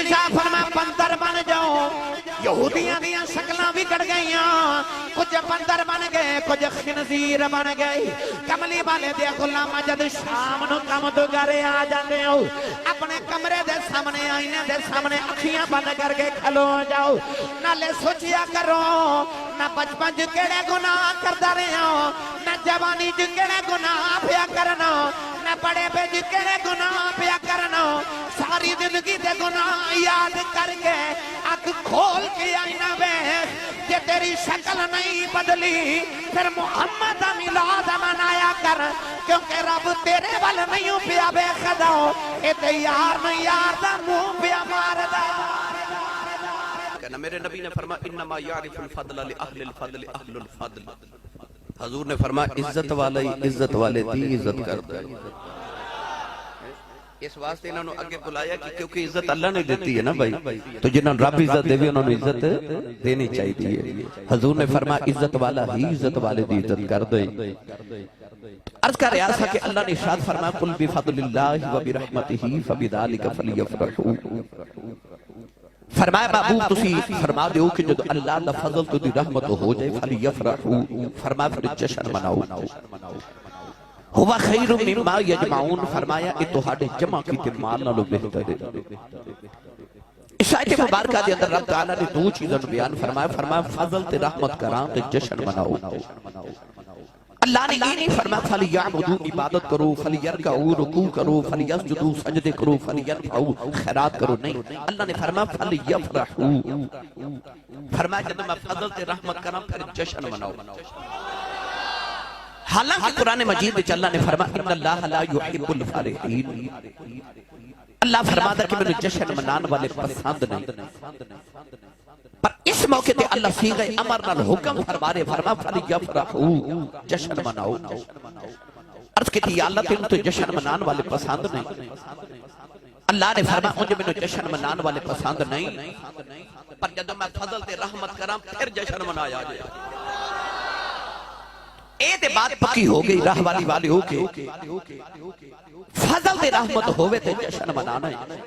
عیسیٰ فرما بندر بن جاؤ یہودیاں دیاں شکلاں بگڑ گئیاں کچھ بندر بن گئے کچھ خنزیر بن گئے کملی والے دے غلام جد شام نو کم تو گھرے آ جاندے ہو اپنے کمرے دے سامنے آئینے دے سامنے اکھیاں بند کر کے کھلو جاؤ نالے سوچیا کرو نہ بچپن جو کیڑے گناہ کردہ رہے ہو نہ جوانی جو کیڑے گناہ پیا کرنا نہ بڑے پہ جو کیڑے گناہ پیا کرنا ساری زندگی دے گناہ یاد کر کے اک کھول کے آئینہ بیخ کہ تیری شکل نہیں بدلی پھر محمد میلاد منایا کر کیونکہ رب تیرے وال نہیں پیا بے خدا اتے یار نہیں یار دا منہ پیا مار دا میرے نبی نے فرمایا انما یعرف الفضل لأہل الفضل اہل الفضل حضور نے فرمایا عزت والے دی عزت کر دے اس واسطے انہوں نے آگے بلایا کہ کیونکہ عزت اللہ نے دیتی ہے نا بھائی تو جنہوں رب عزت دے بھی انہوں نے عزت دینی چاہیے حضور نے فرمایا عزت والا ہی عزت والے دی عزت کر دے عرض کا ریاض ہے کہ اللہ نے ارشاد فرمایا قل بفضل اللہ و برحمتہ فبذالک فلیفرحوا فرمایا محبوب تسی فرما دیو کہ جب اللہ دا فضل تو دی رحمت ہو جائے فلیفرحوا فرمایا پھر جشن مناؤ ہوا خیر مما یجمعون فرمایا ای تہاڈے جمع کیتے مال نالوں بہتر ہے اس آیت مبارکہ دے اندر رب تعالیٰ نے دو چیزوں بیان فرمایا فضل تے رحمت کران تے جشن مناؤ اللہ نے یہ نہیں فرمایا فَلْيَعْبُدُوا عبادت کرو فَلْيَرْكَعُوا رکوع کرو فَلْيَسْجُدُوا سجدے کرو فَلْيَرْفَعُوا خیرات کرو نہیں اللہ نے فرمایا فَلْيَفْرَحُوا فرمایا جب میں فضل تے رحمت کرام پھر جشن مناؤ حالانکہ قرآن مجید میں اللہ نے فرمایا ان اللہ لا يحب الفارحین اللہ فرماتا کہ میں جشن منان والے پسند نہیں پر اس موقع تے اللہ سیغہ امر نال حکم فرمارے فرما فَلْيَفْرَحُوا جشن مناؤ عرض کی تھی یا اللہ تیوں تو جشن منان والے پسند نہیں اللہ نے فرمایا مجھے میں جشن منان والے پسند نہیں پر جب میں فضل تے رحمت کرام پھر جشن منایا جائے اے تے بات پکی ہو گئی راہ والی والے ہو کے فضل تے رحمت ہوئے تے جشن منانا ہے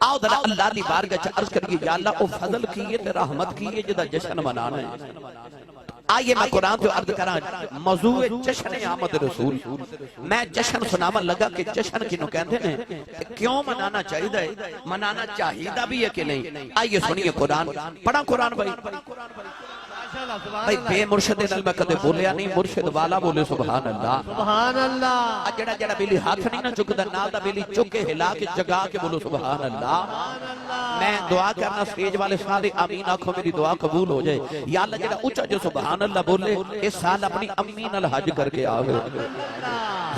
آؤ در اللہ دی بارگاہ عرض کریے یا اللہ او فضل کیے تے رحمت کیے جدا جشن منانا ہے آئیے میں قرآن تو عرض کرا موضوع جشن آمد رسول میں جشن سناما لگا کہ جشن کی نو کہتے ہیں کیوں منانا چاہیے منانا چاہیے بھی ہے کہ نہیں آئیے سنیے قرآن پڑھا قرآن بھائی بے مرشد نال میں کدے بولیا نہیں مرشد والا بولے سبحان اللہ سبحان اللہ جڑا جڑا بیلی ہاتھ نہیں نہ چکدا نال دا بیلی چک کے ہلا کے جگا کے بولو سبحان اللہ میں دعا کرنا سٹیج والے سارے آمین آنکھوں میری دعا قبول ہو جائے یا اللہ جڑا اونچا جو سبحان اللہ بولے اس سال اپنی امی نال حج کر کے آوے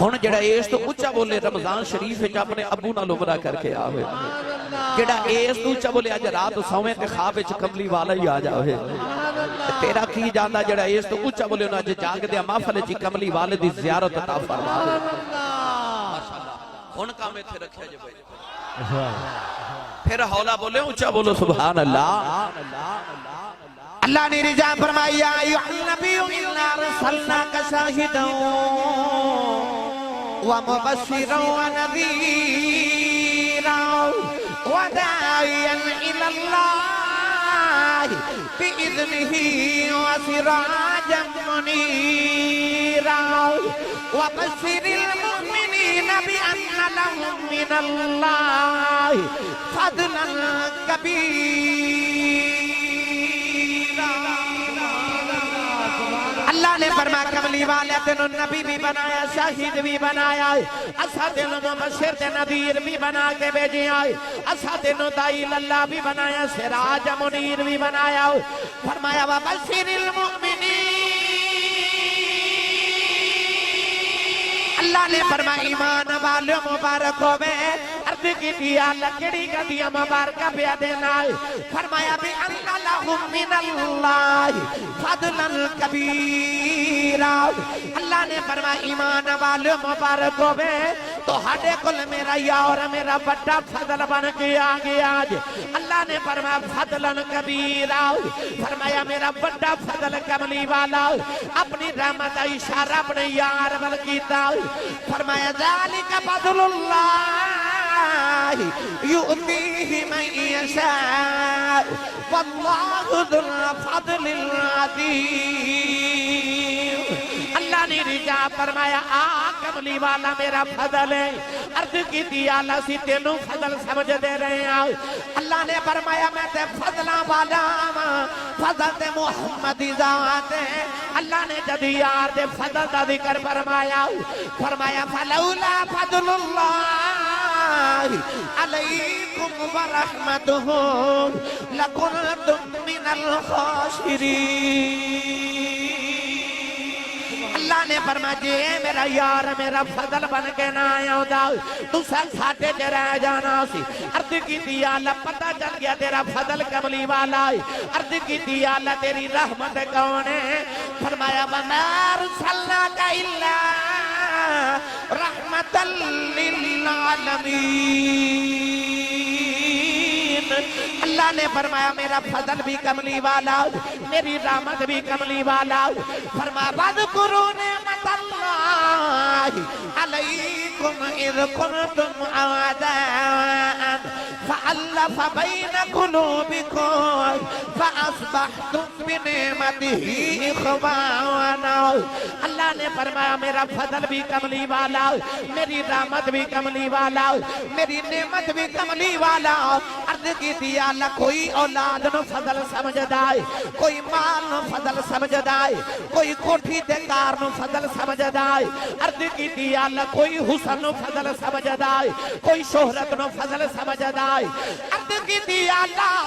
ہن جڑا اس تو اونچا بولے رمضان شریف وچ اپنے ابو نال عمرہ کر کے آوے جڑا اس تو اونچا بولے اج رات سویں تے خواب وچ کملی والا ہی آ جاوے تیرا کی جانا جڑا اس تو اونچا بولے انہاں جے جاگ دے محفل وچ کملی والے دی زیارت عطا فرما ہن کام ایتھے رکھیا جے بھائی پھر ہولا بولے اونچا بولو سبحان اللہ اللہ نے رجا فرمایا یا ایھا النبی انا ارسلناک شاہدا ومبشرا ونذیرا وداعیا الی اللہ بإذنه وسراجا منيرا وبشر المؤمنين بأن لهم من الله فضلا كبيرا اللہ نے فرمایا کملی والے تینوں نبی بھی بنایا شاہد بھی بنایا اسا تینوں مبشر تے نذیر بھی بنا کے بھیجے آئے اسا تینوں داعی اللہ بھی بنایا سراج منیر بھی بنایا فرمایا وبشر المؤمنین اللہ نے فرمایا ایمان والوں مبارک ہوئے عرض کی دیا لکڑی کا دیا مبارکہ پیا دینا فرمایا بھی اللہ لہم من اللہ فضلا کبیرا اللہ نے فرمایا ایمان والوں مبارک ہوئے تو ہڈے کل میرا یا اور میرا بڑا فضل بن کے آگے آج اللہ نے فرمایا فضلا کبیرا فرمایا میرا بڑا فضل کملی والا اپنی رحمت اشارہ اپنے یار بل کیتا فرمایا ذالک فضل اللہ يؤتيه من يشاء والله ذو الفضل العظيم اللہ نے رجا فرمایا کملی والا میرا فضل ہے عرض کی دی اللہ سی تینوں فضل سمجھ دے رہے ہیں اللہ نے فرمایا میں تے فضلہ والا فضل تے محمدی ذات ہے اللہ نے جد یار دے فضل دا ذکر فرمایا فلولا فضل اللہ علیکم ورحمتہ لکنتم من الخاسرین اللہ نے فرمایا جی میرا یار میرا فضل بن کے نہ آیا ہوتا تو سن ساٹھے جے رہ جانا سی عرض کی دیا اللہ پتہ چل گیا تیرا فضل کملی والا ہے عرض کی دیا اللہ تیری رحمت کون ہے فرمایا وَمَا أَرْسَلْنَاكَ إِلَّا رَحْمَةً لِّلْعَالَمِينَ اللہ نے فرمایا میرا فضل بھی کملی والا میری رحمت بھی کملی والا فرمایا وَاذْكُرُوا نِعْمَةَ اللَّهِ عَلَيْكُمْ إِذْ كُنْتُمْ أَعْدَاءً فَأَلَّفَ بَيْنَ قُلُوبِكُمْ فَأَصْبَحْتُمْ بِنِعْمَتِهِ إِخْوَانًا اللہ نے فرمایا میرا فضل بھی کملی والا میری رحمت بھی کملی والا میری نعمت بھی کملی والا عرض کی دیا اللہ کوئی اولاد نو فضل سمجھدا ہے کوئی مال نو فضل سمجھدا ہے کوئی کوٹھی تے کار نو فضل سمجھدا ہے عرض کی دیا اللہ کوئی حسن نو فضل سمجھدا ہے کوئی شہرت نو فضل سمجھدا ہے عرض کی دیا اللہ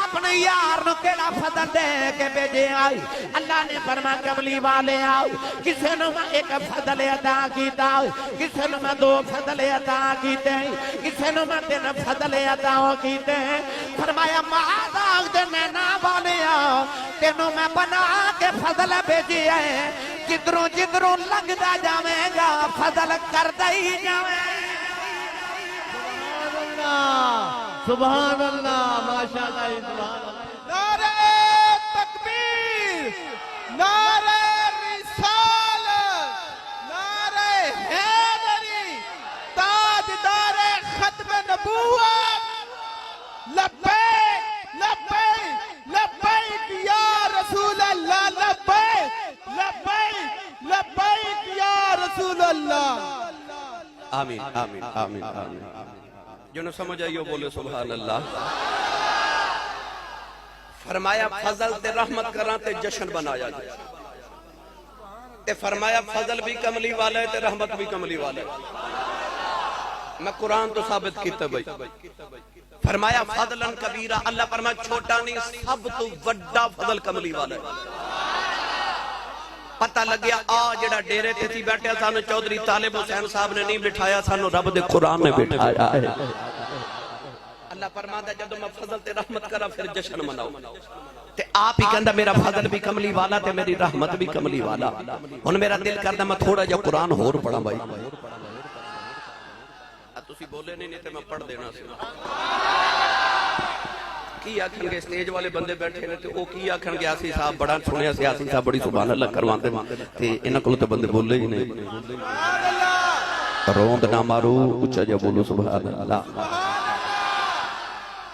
اپنے یار نو کیڑا فضل دے کے بھیجے آئی اللہ نے فرمایا کملی والے آؤ کسے نو میں ایک فضل عطا کیتا کسے نو میں دو فضل عطا کیتے کسے نو میں تین فضل عطا کیتے فرمایا معاذ دے میں نہ بولیا تینوں میں بنا کے فضل بھیجی ہے جدروں جدروں لگدا جاویں گا فضل کردا ہی جاویں سبحان اللہ ماشاءاللہ سبحان اللہ نعرہ تکبیر نعرہ رسالت نعرہ حیدری تاجدار ختم نبوت لبیک لبیک لبیک یا رسول اللہ لبیک لبیک لبیک یا رسول اللہ آمین آمین آمین آمین جو نہ سمجھ آئیو بولے سبحان اللہ فرمایا فضل تے رحمت کران تے جشن بنایا جائے تے فرمایا فضل بھی کملی والا ہے تے رحمت بھی کملی والا ہے میں قرآن تو ثابت کیتا بھائی فرمایا فضلن کبیرہ اللہ فرمایا چھوٹا نہیں سب تو وڈا فضل کملی والا ہے پتہ لگیا جڑا ڈیرے تے تھی بیٹھے سانو چودھری طالب حسین صاحب نے نہیں بٹھایا سانو رب دے قرآن نے بٹھایا ہے اللہ فرماتا ہے جدو میں فضل تے رحمت کرا پھر جشن مناؤ تے آپ ہی کہندا میرا فضل بھی کملی والا تے میری رحمت بھی کملی والا ہن میرا دل کردا میں تھوڑا جا قرآن ہور پڑھا بھائی تسی بولے نہیں تے میں پڑھ دینا سی کی آکھن گے سٹیج والے بندے بیٹھے نے تے او کی آکھن گے آسی صاحب بڑا سنیا سیاسی صاحب بڑی سبحان اللہ کرواندے تے انہاں کول تے بندے بولے ہی نہیں روند نہ مارو اونچا جا بولو سبحان اللہ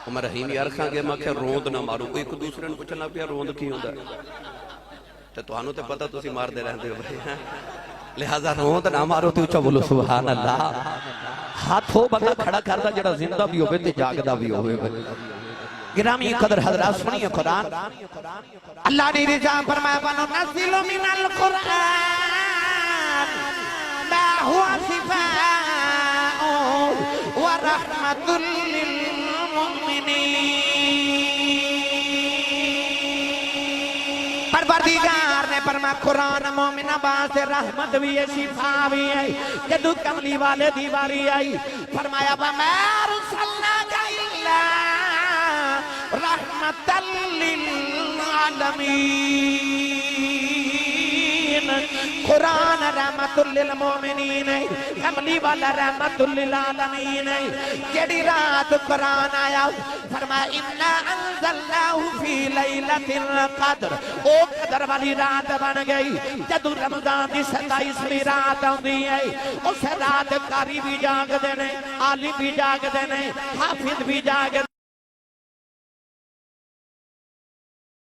میں رحیم یار کھاں گے میں کہ روند نہ مارو کوئی ایک دوسرے نے پوچھنا پیا روند کی ہوندا تے تانوں تے پتہ تسی مار دے رہندے ہو بھائی لہذا روند نہ مارو تے اونچا بولو سبحان اللہ ہاتھ ہو بندہ کھڑا کردا جڑا زندہ بھی ہوے تے جاگدا بھی ہوے گرامی قدر حضرات سنیے قرآن اللہ نے رضا فرمایا وَنُنَزِّلُ مِنَ الْقُرْآنِ مَا هُوَ شِفَاءٌ وَرَحْمَةٌ لِّلْمُؤْمِنِينَ پروردگار نے فرمایا قرآن مومنہ باز رحمت بھی ہے شفا بھی ہے جدو کملی والے دیواری آئی فرمایا وَمَا أَرْسَلْنَاكَ إِلَّا رحمت للعالمین قرآن رحمت للمومنین کملی والا رحمت للعالمین جڑی رات قرآن آیا فرمایا اِنَّا أَنزَلْنَاهُ فِي لَيْلَةِ الْقَدْرِ او قدر والی رات بن گئی جدو رمضان دی 27ویں رات آندی ہے اس رات قاری بھی جاگ دینے عالم بھی جاگ دینے حافظ بھی جاگ